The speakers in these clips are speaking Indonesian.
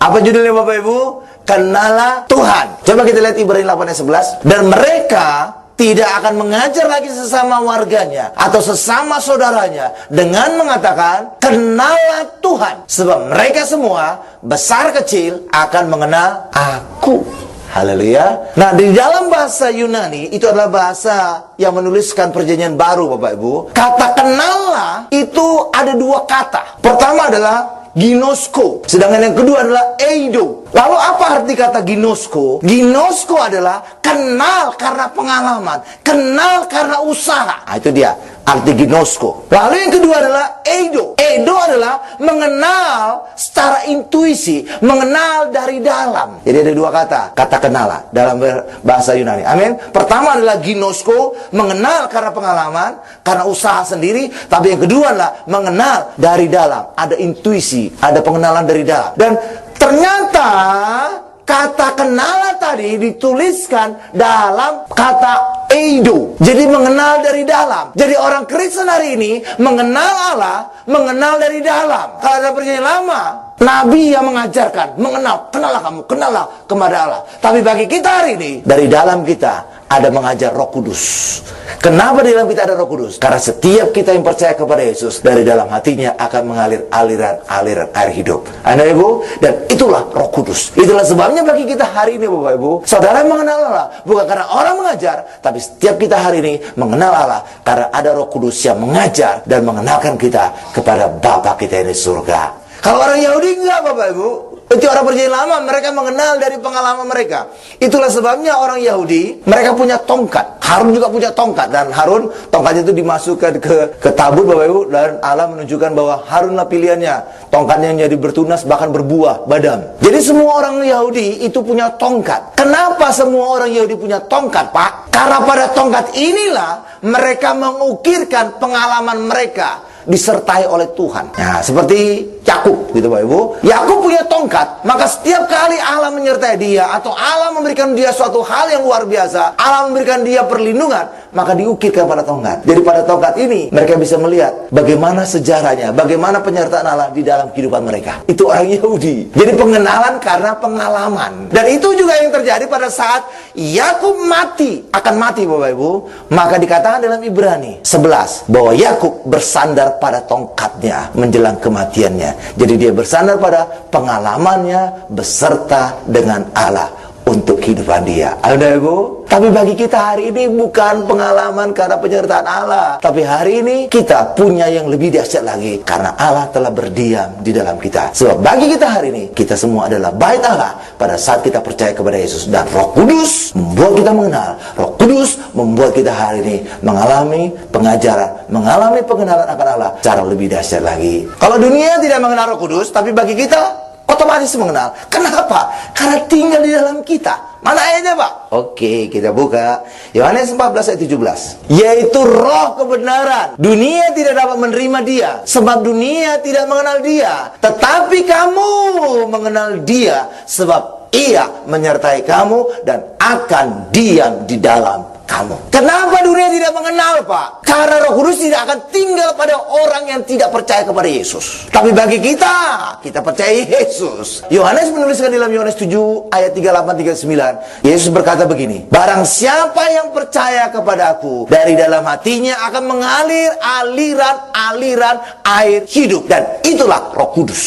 Apa judulnya Bapak Ibu? Kenalah Tuhan. Coba kita lihat Ibrani 8 ayat 11. Dan mereka tidak akan mengajar lagi sesama warganya atau sesama saudaranya dengan mengatakan, kenalah Tuhan. Sebab mereka semua, besar kecil, akan mengenal Aku. Haleluya. Nah, di dalam bahasa Yunani, itu adalah bahasa yang menuliskan perjanjian baru, Bapak Ibu. Kata kenalah itu ada dua kata. Pertama adalah ginosko, sedangkan yang kedua adalah eido. Lalu apa arti kata ginosko? Ginosko adalah kenal karena pengalaman, kenal karena usaha. Nah, itu dia arti ginosko. Lalu yang kedua adalah eido. Eido adalah mengenal secara intuisi, mengenal dari dalam. Jadi ada dua kata, kata kenalah dalam bahasa Yunani. Amin. Pertama adalah ginosko, mengenal karena pengalaman, karena usaha sendiri. Tapi yang kedua adalah mengenal dari dalam. Ada intuisi, ada pengenalan dari dalam. Dan ternyata kata kenalah tadi dituliskan dalam kata eido. Jadi mengenal dari dalam. Jadi orang Kristen hari ini mengenal Allah, mengenal dari dalam. Kalau ada perjanjian lama, Nabi yang mengajarkan, mengenal, kenalah kamu, kenalah kepada Allah. Tapi bagi kita hari ini, dari dalam kita ada mengajar Roh Kudus. Kenapa di dalam kita ada Roh Kudus? Karena setiap kita yang percaya kepada Yesus, dari dalam hatinya akan mengalir aliran-aliran air hidup. Anda Ibu, dan itulah Roh Kudus. Itulah sebabnya bagi kita hari ini Bapak Ibu, saudara mengenal Allah bukan karena orang mengajar, tapi setiap kita hari ini mengenal Allah karena ada Roh Kudus yang mengajar dan mengenalkan kita kepada Bapa kita yang di surga. Kalau orang Yahudi enggak, Bapak Ibu. Itu orang perjanjian lama, mereka mengenal dari pengalaman mereka. Itulah sebabnya orang Yahudi, mereka punya tongkat. Harun juga punya tongkat. Dan Harun, tongkatnya itu dimasukkan ke tabut, Bapak Ibu. Dan Allah menunjukkan bahwa Harunlah pilihannya. Tongkatnya yang jadi bertunas, bahkan berbuah, badam. Jadi semua orang Yahudi itu punya tongkat. Kenapa semua orang Yahudi punya tongkat, Pak? Karena pada tongkat inilah mereka mengukirkan pengalaman mereka disertai oleh Tuhan. Nah, seperti Yakub gitu Bapak Ibu. Yakub punya tongkat, maka setiap kali Allah menyertai dia atau Allah memberikan dia suatu hal yang luar biasa, Allah memberikan dia perlindungan, maka diukirkan pada tongkat. Jadi pada tongkat ini mereka bisa melihat bagaimana sejarahnya, bagaimana penyertaan Allah di dalam kehidupan mereka. Itu orang Yahudi. Jadi pengenalan karena pengalaman. Dan itu juga yang terjadi pada saat Yakub akan mati Bapak Ibu. Maka dikatakan dalam Ibrani 11 bahwa Yakub bersandar pada tongkatnya menjelang kematiannya. Jadi dia bersandar pada pengalamannya beserta dengan Allah untuk kehidupan dia. Ada Ibu? Tapi bagi kita hari ini bukan pengalaman karena penyertaan Allah, tapi hari ini kita punya yang lebih dahsyat lagi karena Allah telah berdiam di dalam kita. Sebab bagi kita hari ini, kita semua adalah bait Allah pada saat kita percaya kepada Yesus. Dan Roh Kudus membuat kita mengenal. Roh Kudus membuat kita hari ini mengalami pengajaran, mengalami pengenalan akan Allah secara lebih dahsyat lagi. Kalau dunia tidak mengenal Roh Kudus, tapi bagi kita otomatis mengenal. Kenapa? Karena tinggal di dalam kita. Mana ayatnya Pak? Oke, kita buka Yohanes 14 ayat 17. Yaitu roh kebenaran. Dunia tidak dapat menerima dia, sebab dunia tidak mengenal dia. Tetapi kamu mengenal dia, sebab ia menyertai kamu dan akan diam di dalam kamu. Kenapa dunia tidak mengenal Pak? Karena Roh Kudus tidak akan tinggal pada orang yang tidak percaya kepada Yesus. Tapi bagi kita percaya Yesus. Yohanes menuliskan dalam Yohanes 7 ayat 38-39. Yesus berkata begini, barang siapa yang percaya kepada aku, dari dalam hatinya akan mengalir aliran-aliran air hidup. Dan itulah Roh Kudus.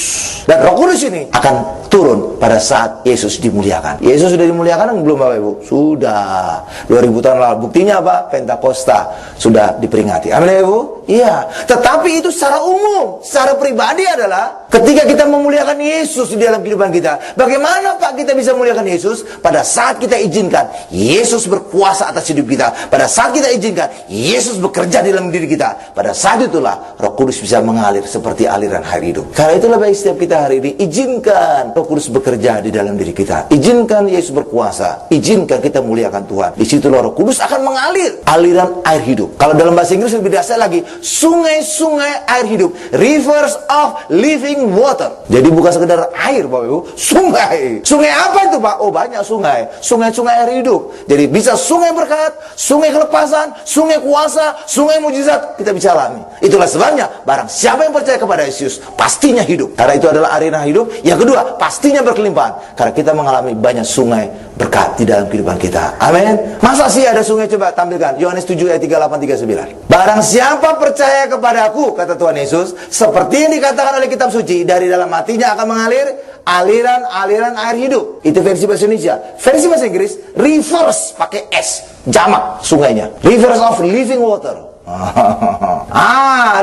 Dan Roh Kudus ini akan turun pada saat Yesus dimuliakan. Yesus sudah dimuliakan belum Bapak Ibu? Sudah. 2000 tahun lalu. Buktinya apa? Pentakosta sudah diperingati. Amin ya Ibu? Iya. Tetapi itu secara umum, secara pribadi adalah ketika kita memuliakan Yesus di dalam kehidupan kita. Bagaimana Pak kita bisa memuliakan Yesus? Pada saat kita izinkan Yesus berkuasa atas hidup kita. Pada saat kita izinkan Yesus bekerja di dalam diri kita. Pada saat itulah Roh Kudus bisa mengalir seperti aliran air hidup. Karena itulah baik setiap kita hari ini, izinkan Roh Kudus bekerja di dalam diri kita. Izinkan Yesus berkuasa. Izinkan kita muliakan Tuhan. Disitulah Roh Kudus akan mengalir aliran air hidup. Kalau dalam bahasa Inggris lebih dasar lagi, sungai-sungai air hidup, rivers of living living water. Jadi bukan sekedar air Bapak Ibu, sungai. Sungai apa itu Pak? Oh banyak sungai. Sungai-sungai air hidup. Jadi bisa sungai berkat, sungai kelepasan, sungai kuasa, sungai mujizat kita bisa alami. Itulah sebabnya barang siapa yang percaya kepada Yesus pastinya hidup. Karena itu adalah arena hidup. Yang kedua, pastinya berkelimpahan. Karena kita mengalami banyak sungai berkat di dalam kehidupan kita. Amin. Masa sih ada sungai? Coba tampilkan Yohanes 7 ayat 38-39. Barang siapa percaya kepada aku, kata Tuhan Yesus, seperti yang dikatakan oleh kitab suci, dari dalam hatinya akan mengalir aliran-aliran air hidup. Itu versi bahasa Indonesia. Versi bahasa Inggris, rivers pakai S, jamak sungainya, rivers of living water.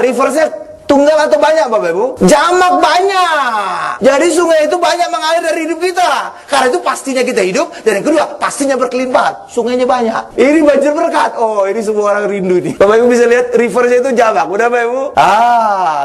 Riversnya tunggal atau banyak Bapak Ibu? Jamak banyak. Jadi sungai itu banyak mengalir dari hidup kita. Karena itu pastinya kita hidup. Dan yang kedua, pastinya berkelimpahan. Sungainya banyak. Ini banjir berkat. Oh, ini semua orang rindu nih. Bapak Ibu bisa lihat riversnya itu jamak. Udah Bapak Ibu?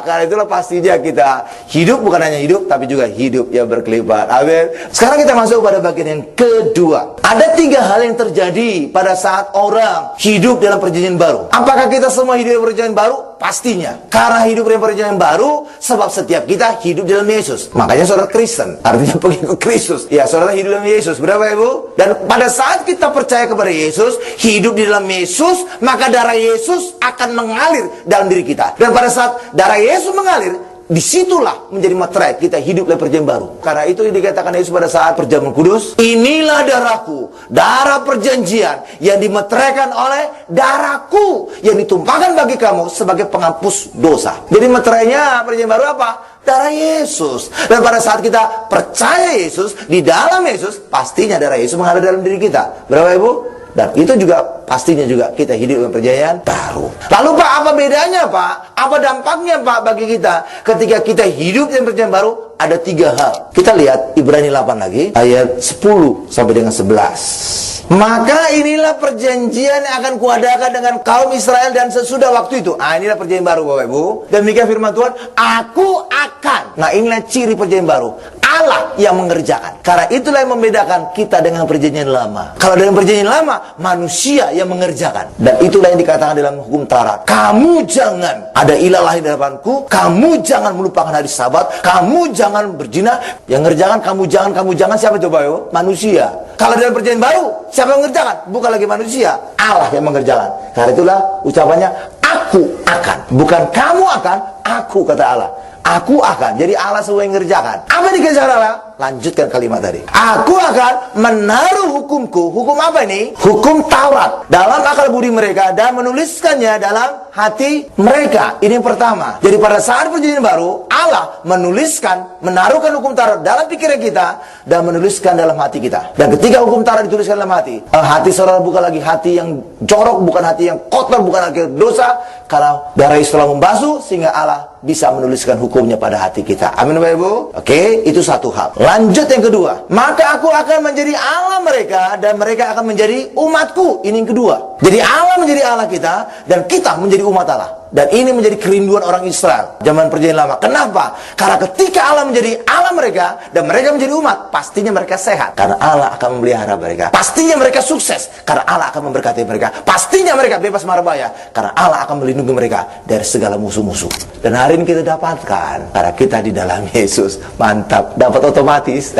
Karena itulah pastinya kita hidup, bukan hanya hidup, tapi juga hidup yang berkelimpahan. Amin. Sekarang kita masuk pada bagian yang kedua. Ada 3 hal yang terjadi pada saat orang hidup dalam perjanjian baru. Apakah kita semua hidup dalam perjanjian baru? Pastinya. Karena hidup dalam perjanjian baru, sebab setiap kita hidup dalam Yesus. Makanya saudara Kristen, artinya pengikut Kristus. Ya, saudara hidup dalam Yesus. Berapa Ibu? Dan pada saat kita percaya kepada Yesus, hidup di dalam Yesus, maka darah Yesus akan mengalir dalam diri kita. Dan pada saat darah Yesus mengalir, disitulah menjadi materai kita hidup dalam perjanjian baru. Karena itu yang dikatakan Yesus pada saat perjamuan kudus, inilah darahku, darah perjanjian yang dimeteraikan oleh darahku, yang ditumpahkan bagi kamu sebagai penghapus dosa. Jadi meterainya perjanjian baru apa? Darah Yesus. Dan pada saat kita percaya Yesus, di dalam Yesus, pastinya darah Yesus mengalir dalam diri kita. Berapa Ibu? Dan itu juga pastinya juga kita hidup dalam perjanjian baru. Lalu Pak, apa bedanya Pak? Apa dampaknya Pak bagi kita ketika kita hidup dalam perjanjian baru? Ada 3 hal. Kita lihat Ibrani 8 lagi, ayat 10 sampai dengan 11. Maka inilah perjanjian yang akan kuadakan dengan kaum Israel dan sesudah waktu itu. Inilah perjanjian baru Bapak Ibu. Demikian firman Tuhan, aku akan. Nah, inilah ciri perjanjian baru. Allah yang mengerjakan. Karena itulah yang membedakan kita dengan perjanjian lama. Kalau dalam perjanjian lama, manusia yang mengerjakan. Dan itulah yang dikatakan dalam hukum Taurat. Kamu jangan ada ilah lain di hadapanku. Kamu jangan melupakan hari Sabat. Kamu jangan berzina. Yang ngerjakan kamu jangan. Siapa itu Bapak Ibu? Manusia. Kalau dalam perjanjian baru, siapa yang mengerjakan? Bukan lagi manusia. Allah yang mengerjakan. Karena itulah ucapannya, aku akan. Bukan kamu akan, aku kata Allah. Aku akan. Jadi Allah semua yang mengerjakan. Apa yang dikerjakan Allah? Lanjutkan kalimat tadi. Aku akan menaruh hukumku. Hukum apa ini? Hukum Taurat dalam akal budi mereka dan menuliskannya dalam hati mereka. Ini yang pertama. Jadi pada saat perjanjian baru, Allah menaruhkan hukum Taurat dalam pikiran kita dan menuliskan dalam hati kita. Dan ketika hukum Taurat dituliskan dalam hati, hati saudara bukan lagi hati yang jorok, bukan hati yang kotor, bukan lagi dosa. Karena darah Yesus telah membasuh sehingga Allah bisa menuliskan hukumnya pada hati kita. Amin Bapak Ibu. Oke, itu satu hal. Lanjut yang kedua. Maka aku akan menjadi Allah mereka dan mereka akan menjadi umatku. Ini yang kedua. Jadi Allah menjadi Allah kita dan kita menjadi umat Allah. Dan ini menjadi kerinduan orang Israel zaman perjanjian lama. Kenapa? Karena ketika Allah menjadi Allah mereka dan mereka menjadi umat, pastinya mereka sehat karena Allah akan memelihara mereka. Pastinya mereka sukses karena Allah akan memberkati mereka. Pastinya mereka bebas mara bahaya karena Allah akan melindungi mereka dari segala musuh-musuh. Dan hari ini kita dapatkan karena kita di dalam Yesus. Mantap, dapat otomatis.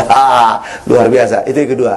Luar biasa. Itu yang kedua.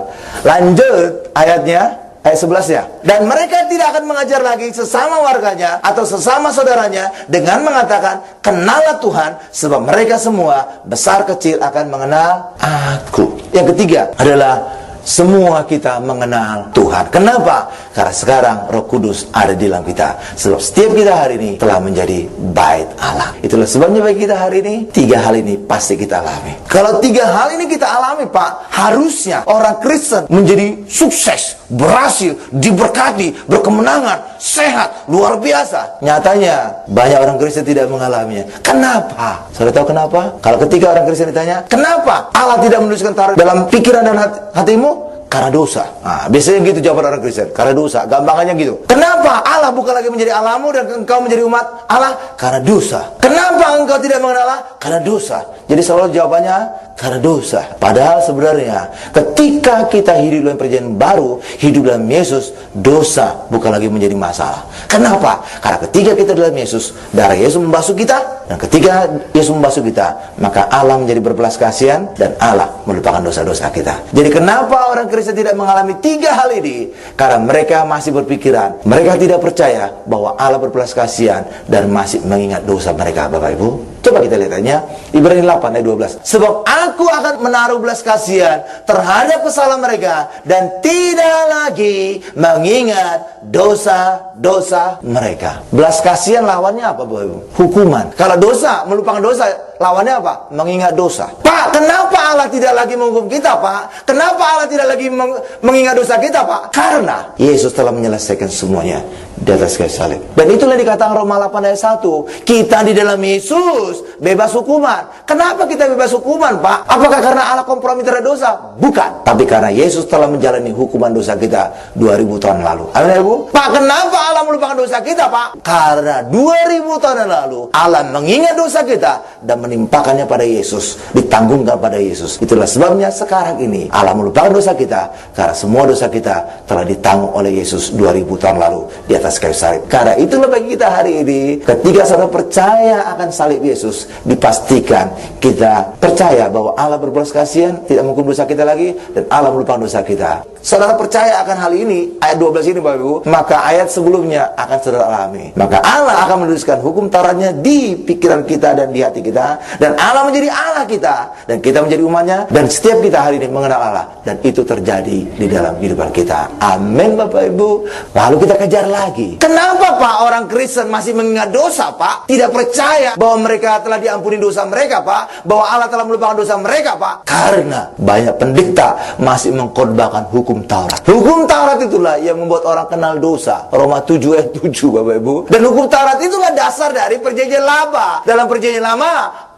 Lanjut ayatnya. Ayat 11 ya. Dan mereka tidak akan mengajar lagi sesama warganya atau sesama saudaranya dengan mengatakan, kenallah Tuhan, sebab mereka semua besar kecil akan mengenal aku. Yang ketiga adalah semua kita mengenal Tuhan. Kenapa? Karena sekarang Roh Kudus ada di dalam kita. Sebab setiap kita hari ini telah menjadi bait Allah. Itulah sebabnya bagi kita hari ini 3 hal ini pasti kita alami. Kalau 3 hal ini kita alami Pak, harusnya orang Kristen menjadi sukses, berhasil, diberkati, berkemenangan, sehat, luar biasa. Nyatanya banyak orang Kristen tidak mengalaminya. Kenapa? Saudara tahu kenapa? Kalau ketika orang Kristen ditanya, kenapa Allah tidak menuliskan Taurat dalam pikiran dan hatimu? Karena dosa. Nah, biasanya gitu jawaban orang Kristen. Karena dosa. Gampangannya gitu. Kenapa Allah bukan lagi menjadi Allahmu dan engkau menjadi umat Allah? Karena dosa. Kenapa engkau tidak mengenal Allah? Karena dosa. Jadi selalu jawabannya karena dosa. Padahal sebenarnya ketika kita hidup dalam perjanjian baru, hidup dalam Yesus, dosa bukan lagi menjadi masalah. Kenapa? Karena ketika kita dalam Yesus, darah Yesus membasuh kita, dan ketika Yesus membasuh kita, maka Allah menjadi berbelas kasihan dan Allah melupakan dosa-dosa kita. Jadi kenapa orang Kristen tidak mengalami tiga hal ini? Karena mereka masih berpikiran, mereka tidak percaya bahwa Allah berbelas kasihan dan masih mengingat dosa mereka, Bapak Ibu. Coba kita lihatnya, Ibrani 8 ayat 12. Sebab aku akan menaruh belas kasihan terhadap kesalahan mereka dan tidak lagi mengingat dosa-dosa mereka. Belas kasihan lawannya apa, Bapak Ibu? Hukuman. Kalau dosa, melupakan dosa, lawannya apa? Mengingat dosa. Pak, kenapa Allah tidak lagi menghukum kita, Pak? Kenapa Allah tidak lagi mengingat dosa kita, Pak? Karena Yesus telah menyelesaikan semuanya di atas kayu salib. Dan itulah dikatakan Roma 8 ayat 1. Kita di dalam Yesus bebas hukuman. Kenapa kita bebas hukuman, Pak? Apakah karena Allah kompromi terhadap dosa? Bukan. Tapi karena Yesus telah menjalani hukuman dosa kita 2000 tahun lalu. Amin, Ibu? Pak, kenapa Allah melupakan dosa kita, Pak? Karena 2000 tahun yang lalu Allah mengingat dosa kita dan menimpakannya pada Yesus, ditanggungkan pada Yesus. Itulah sebabnya sekarang ini Allah melupakan dosa kita karena semua dosa kita telah ditanggung oleh Yesus 2000 tahun lalu di atas kayu salib. Karena itulah bagi kita hari ini, ketika saudara percaya akan salib Yesus, dipastikan kita percaya bahwa Allah berbelas kasihan, tidak menghukum dosa kita lagi, dan Allah melupakan dosa kita. Saudara percaya akan hal ini, ayat 12 ini, Bapak Ibu, maka ayat sebelumnya akan saudara alami. Maka Allah akan menuliskan hukum Tauratnya di pikiran kita dan di hati kita, dan Allah menjadi Allah kita, dan kita menjadi umatnya, dan setiap kita hari ini mengenal Allah, dan itu terjadi di dalam kehidupan kita. Amin, Bapak Ibu. Lalu kita kejar lagi. Kenapa, Pak, orang Kristen masih mengingat dosa, Pak? Tidak percaya bahwa mereka telah diampuni dosa mereka, Pak? Bahwa Allah telah melupakan dosa mereka, Pak? Karena banyak pendeta masih mengkhotbahkan hukum Taurat. Hukum Taurat itulah yang membuat orang kenal dosa. Roma 7 ayat 7, Bapak Ibu. Dan hukum Taurat itulah dasar dari perjanjian lama. Dalam perjanjian lama,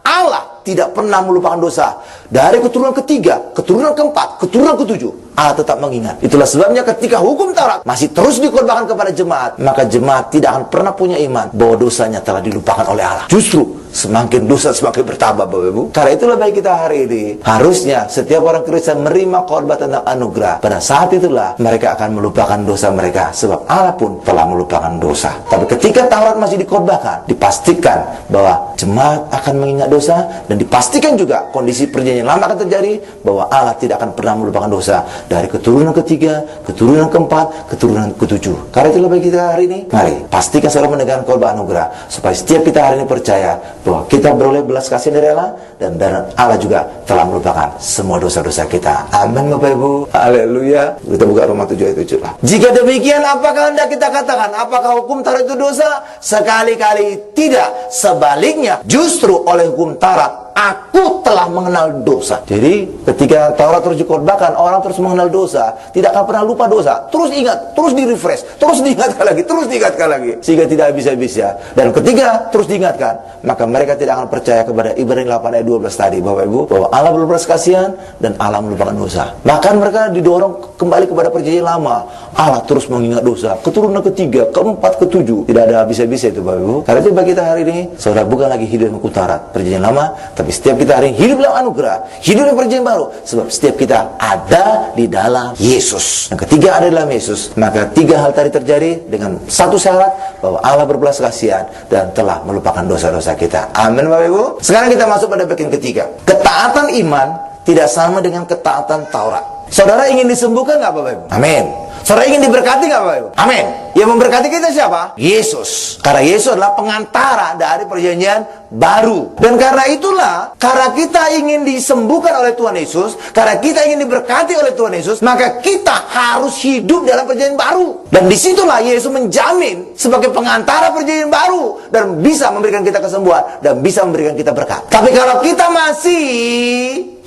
Allah tidak pernah melupakan dosa. Dari keturunan ketiga, keturunan keempat, keturunan ketujuh, Allah tetap mengingat. Itulah sebabnya ketika hukum Taurat masih terus dikorbankan kepada jemaat, maka jemaat tidak akan pernah punya iman bahwa dosanya telah dilupakan oleh Allah. Justru semakin dosa semakin bertambah, Bapak Ibu. Karena itulah bagi kita hari ini, harusnya setiap orang Kristen menerima khotbah tentang anugerah. Pada saat itulah mereka akan melupakan dosa mereka, sebab Allah pun telah melupakan dosa. Tapi ketika Taurat masih dikhotbahkan, dipastikan bahwa jemaat akan mengingat dosa, dan dipastikan juga kondisi perjanjian lama akan terjadi, bahwa Allah tidak akan pernah melupakan dosa dari keturunan ketiga, keturunan keempat, keturunan ketujuh. Karena itulah bagi kita hari ini, mari pastikan saudara mendengarkan khotbah anugerah, supaya setiap kita hari ini percaya bahwa kita beroleh belas kasihan dari Allah, dan Allah juga telah melupakan semua dosa-dosa kita. Amin, Bapak Ibu. Haleluya. Kita buka Roma 7 ayat 7 lah. Jika demikian, apakah hendak kita katakan, apakah hukum Taurat itu dosa? Sekali-kali tidak. Sebaliknya, justru oleh hukum Taurat aku telah mengenal dosa. Jadi ketika Taurat terus dikhotbahkan, orang terus mengenal dosa, tidak akan pernah lupa dosa. Terus ingat, terus di-refresh, terus diingatkan lagi, terus diingatkan lagi, sehingga tidak habis-habisnya. Dan ketika terus diingatkan, maka mereka tidak akan percaya kepada Ibrani 8 ayat 12 tadi, Bapak Ibu, bahwa Allah berbelas kasihan dan Allah melupakan dosa. Bahkan mereka didorong kembali kepada perjanjian lama. Allah terus mengingat dosa. Keturunan ketiga, keempat, ketujuh, tidak ada habis-habisnya itu, Bapak Ibu. Karena itu bagi kita hari ini, saudara bukan lagi hidup dalam hukum Taurat, perjanjian lama, tapi setiap kita hari ini hidup dalam anugerah, hidup dalam perjanjian baru, sebab setiap kita ada di dalam Yesus. Dan ketika ada dalam Yesus, maka tiga hal tadi terjadi dengan satu syarat, bahwa Allah berbelas kasihan dan telah melupakan dosa-dosa kita. Amin, Bapak Ibu. Sekarang kita masuk pada bagian ketiga. Ketaatan iman tidak sama dengan ketaatan Taurat. Saudara ingin disembuhkan nggak, Bapak Ibu? Amin. Saudara ingin diberkati nggak, Bapak Ibu? Amin. Yang memberkati kita siapa? Yesus. Karena Yesus adalah pengantara dari perjanjian baru. Dan karena itulah, karena kita ingin disembuhkan oleh Tuhan Yesus, karena kita ingin diberkati oleh Tuhan Yesus, maka kita harus hidup dalam perjanjian baru. Dan disitulah Yesus menjamin sebagai pengantara perjanjian baru, dan bisa memberikan kita kesembuhan, dan bisa memberikan kita berkat. Tapi kalau kita masih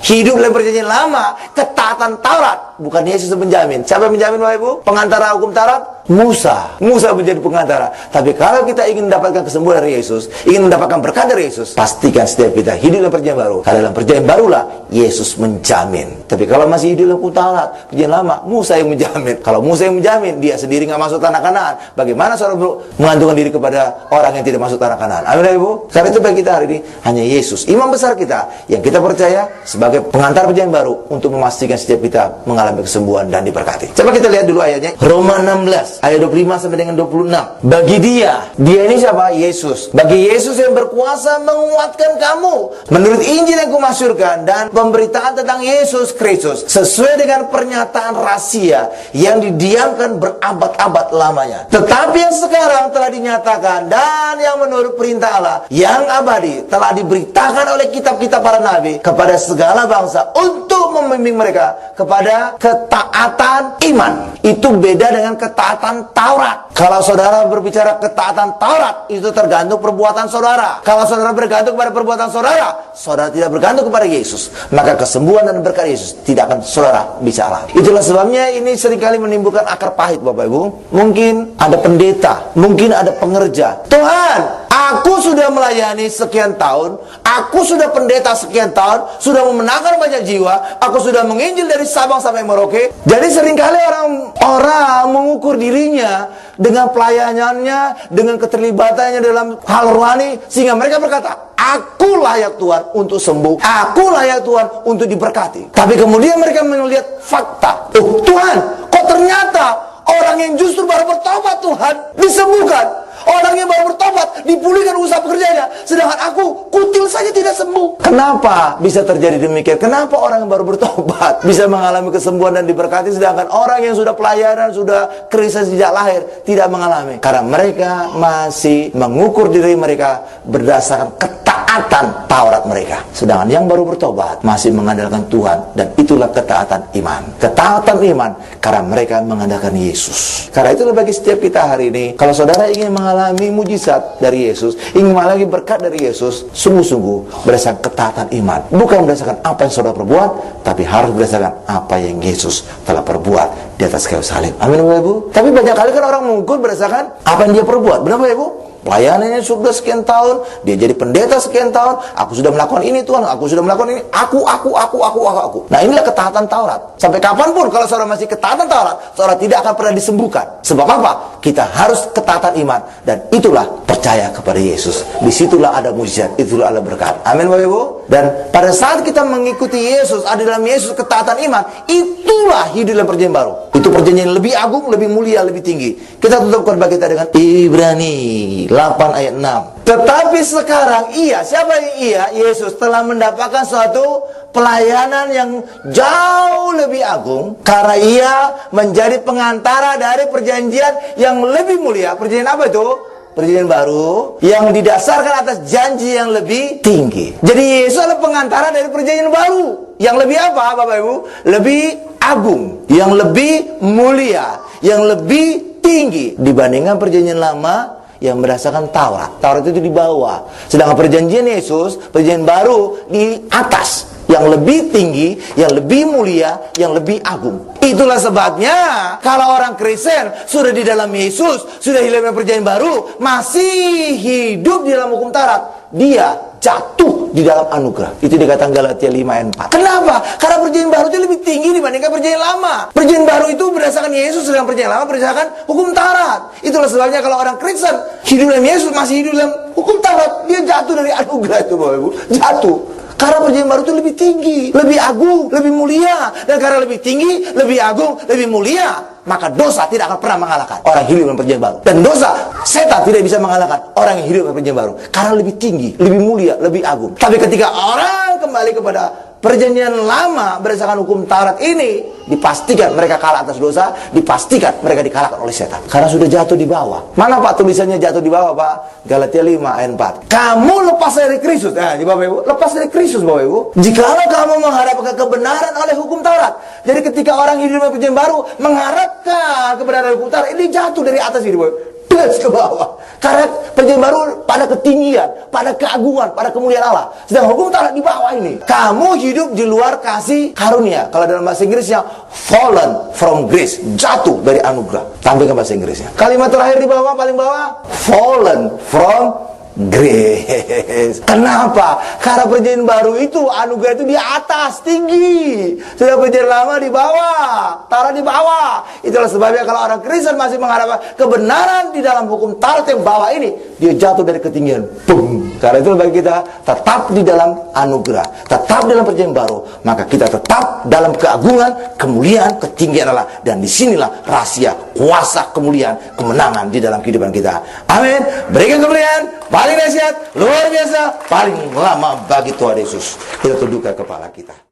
hidup dalam perjanjian lama, ketaatan Taurat, bukan Yesus yang menjamin. Siapa yang menjamin, Bapak Ibu? Pengantara hukum Taurat? Musa menjadi pengantara. Tapi kalau kita ingin mendapatkan kesembuhan dari Yesus, ingin mendapatkan berkat dari Yesus, pastikan setiap kita hidup dalam perjanjian baru. Karena dalam perjanjian barulah Yesus menjamin. Tapi kalau masih hidup dalam hukum Taurat, perjanjian lama, Musa yang menjamin. Kalau Musa yang menjamin, dia sendiri nggak masuk tanah Kanaan. Bagaimana saudara mengantungkan diri kepada orang yang tidak masuk tanah Kanaan? Amin, Ibu. Karena itu bagi kita hari ini hanya Yesus, imam besar kita, yang kita percaya sebagai pengantar perjanjian baru untuk memastikan setiap kita mengalami kesembuhan dan diberkati. Coba kita lihat dulu ayatnya, Roma 16 ayat 25 sampai dengan 26. Bagi dia ini siapa? Yesus. Bagi Yesus yang berkuasa menguatkan kamu menurut Injil yang kumasyurkan dan pemberitaan tentang Yesus Kristus sesuai dengan pernyataan rahasia yang didiamkan berabad-abad lamanya, tetapi yang sekarang telah dinyatakan dan yang menurut perintah Allah yang abadi telah diberitakan oleh kitab-kitab para nabi kepada segala bangsa untuk membimbing mereka kepada ketaatan iman. Itu beda dengan ketaatan Taurat. Kalau saudara berbicara ketaatan Taurat, itu tergantung perbuatan saudara. Kalau saudara bergantung kepada perbuatan saudara, saudara tidak bergantung kepada Yesus, maka kesembuhan dan berkat Yesus tidak akan saudara bisa alami. Itulah sebabnya ini seringkali menimbulkan akar pahit, Bapak Ibu. Mungkin ada pendeta, mungkin ada pengerja. Tuhan, aku sudah melayani sekian tahun, aku sudah pendeta sekian tahun, sudah memenangkan banyak jiwa, aku sudah menginjil dari Sabang sampai Merauke. Jadi seringkali orang mengukur dirinya dengan pelayanannya, dengan keterlibatannya dalam hal rohani, sehingga mereka berkata, aku layak Tuhan untuk sembuh, aku layak Tuhan untuk diberkati. Tapi kemudian mereka melihat fakta, oh Tuhan, kok ternyata orang yang justru baru bertobat Tuhan disembuhkan. Orang yang baru bertobat dipulihkan usaha pekerjaannya, sedangkan aku kutil saja tidak sembuh. Kenapa bisa terjadi demikian? Kenapa orang yang baru bertobat bisa mengalami kesembuhan dan diberkati, sedangkan orang yang sudah pelayanan, sudah Kristen sejak lahir tidak mengalami? Karena mereka masih mengukur diri mereka berdasarkan ketaatan Taurat mereka, sedangkan yang baru bertobat masih mengandalkan Tuhan, dan itulah ketaatan iman. Ketaatan iman karena mereka mengandalkan Yesus. Karena itulah bagi setiap kita hari ini, kalau saudara ingin mengalami mujizat dari Yesus, ingin mengalami berkat dari Yesus, sungguh-sungguh berdasarkan ketaatan iman, bukan berdasarkan apa yang saudara perbuat, tapi harus berdasarkan apa yang Yesus telah perbuat di atas kayu salib. Amin, Bapak Ibu. Tapi banyak kali kan orang mengukur berdasarkan apa yang dia perbuat. Benar, Bapak Ibu? Pelayanannya sudah sekian tahun, dia jadi pendeta sekian tahun, aku sudah melakukan ini Tuhan, aku sudah melakukan ini, aku. Nah, inilah ketaatan Taurat. Sampai kapanpun kalau saudara masih ketaatan Taurat, saudara tidak akan pernah disembuhkan. Sebab apa? Kita harus ketaatan iman, dan itulah percaya kepada Yesus. Disitulah ada mujizat, itulah ada berkat. Amin, Bapak Ibu. Dan pada saat kita mengikuti Yesus, ada dalam Yesus ketaatan iman, itulah hidup dalam perjanjian baru. Itu perjanjian yang lebih agung, lebih mulia, lebih tinggi. Kita tutup khotbah kita dengan Ibrani 8 ayat 6. Tetapi sekarang siapa yang Yesus telah mendapatkan suatu pelayanan yang jauh lebih agung, karena ia menjadi pengantara dari perjanjian yang lebih mulia. Perjanjian apa itu? Perjanjian baru yang didasarkan atas janji yang lebih tinggi. Jadi Yesus adalah pengantara dari perjanjian baru yang lebih apa, Bapak Ibu? Lebih agung, yang lebih mulia, yang lebih tinggi dibandingkan perjanjian lama yang berdasarkan Taurat. Taurat itu di bawah, sedangkan perjanjian Yesus, perjanjian baru di atas, yang lebih tinggi, yang lebih mulia, yang lebih agung. Itulah sebabnya kalau orang Kristen sudah di dalam Yesus, sudah hidup dalam perjanjian baru, masih hidup di dalam hukum Taurat, dia jatuh di dalam anugerah. Itu dikatakan Galatia 5 ayat 4. Kenapa? Karena perjanjian baru itu lebih tinggi dibandingkan perjanjian lama. Perjanjian baru itu berdasarkan Yesus, sedangkan perjanjian lama berdasarkan hukum Taurat. Itulah sebabnya kalau orang Kristen hidup dalam Yesus, masih hidup dalam hukum Taurat, dia jatuh dari anugerah itu, Bapak Ibu. Jatuh. Karena perjanjian baru itu lebih tinggi, lebih agung, lebih mulia. Dan karena lebih tinggi, lebih agung, lebih mulia, maka dosa tidak akan pernah mengalahkan orang hidup dalam perjanjian baru. Dan dosa, setan tidak bisa mengalahkan orang yang hidup dalam perjanjian baru, karena lebih tinggi, lebih mulia, lebih agung. Tapi ketika orang kembali kepada perjanjian lama berdasarkan hukum Taurat ini, dipastikan mereka kalah atas dosa, dipastikan mereka dikalahkan oleh setan, karena sudah jatuh di bawah. Mana Pak tulisannya jatuh di bawah, Pak? Galatia 5 ayat 4. Kamu lepas dari Kristus. Nah, Bapak Ibu, lepas dari Kristus, Bapak Ibu. Jikalau kamu mengharapkan kebenaran oleh hukum Taurat. Jadi ketika orang hidup dalam perjanjian baru mengharapkan kebenaran hukum Taurat, ini jatuh dari atas ini, Bapak Ibu, ke bawah. Karena perjanjian baru pada ketinggian, pada keagungan, pada kemuliaan Allah. Sedang hukum Taurat di bawah ini. Kamu hidup di luar kasih karunia. Kalau dalam bahasa Inggrisnya, fallen from grace, jatuh dari anugerah. Tampilkan bahasa Inggrisnya. Kalimat terakhir di bawah, paling bawah, fallen from grace. Kenapa? Karena perjanjian baru itu, anugerah itu di atas, tinggi. Sudah perjanjian lama di bawah, Taurat di bawah. Itulah sebabnya kalau orang Kristen masih mengharapkan kebenaran di dalam hukum Taurat yang bawah ini, dia jatuh dari ketinggian. Boom. Karena itu bagi kita tetap di dalam anugerah, tetap dalam perjanjian baru, maka kita tetap dalam keagungan, kemuliaan, ketinggian Allah. Dan disinilah rahasia, kuasa, kemuliaan, kemenangan di dalam kehidupan kita. Amin. Berikan kemuliaan paling dahsyat, luar biasa, paling lama bagi Tuhan Yesus. Kita tundukkan kepala kita.